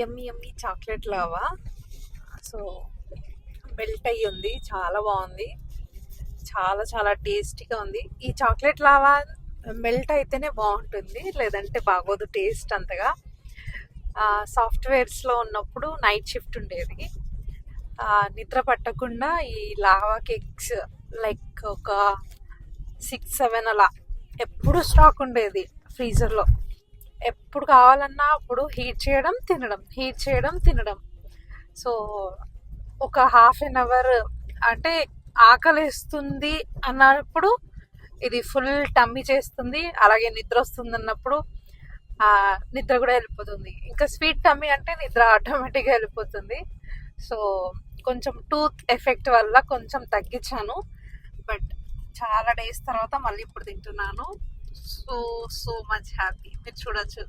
యమ్మీ yummy chocolate lava. So melt అయ్యి ఉంది, చాలా బాగుంది, చాలా చాలా టేస్టీగా ఉంది. ఈ చాక్లెట్ లావా మెల్ట్ అయితేనే బాగుంటుంది, లేదంటే బాగోదు టేస్ట్ అంతగా. సాఫ్ట్వేర్స్లో ఉన్నప్పుడు నైట్ షిఫ్ట్ ఉండేది. నిద్ర పట్టకుండా ఈ లావా కేక్స్ లైక్ ఒక 6-7 అలా ఎప్పుడు స్టాక్ ఉండేది ఫ్రీజర్లో. ఎప్పుడు కావాలన్నా అప్పుడు హీట్ చేయడం తినడం, హీట్ చేయడం తినడం. సో ఒక హాఫ్ అన్ అవర్ అంటే ఆకలిస్తుంది అన్నప్పుడు ఇది ఫుల్ టమ్మీ చేస్తుంది, అలాగే నిద్ర వస్తుంది అన్నప్పుడు నిద్ర కూడా వెళ్ళిపోతుంది. ఇంకా స్వీట్ టమ్మీ అంటే నిద్ర ఆటోమేటిక్గా వెళ్ళిపోతుంది. సో కొంచెం టూత్ ఎఫెక్ట్ వల్ల కొంచెం తగ్గించాను, బట్ చాలా డేస్ తర్వాత మళ్ళీ ఇప్పుడు తింటున్నాను. So much happy. మీరు చూడొచ్చు.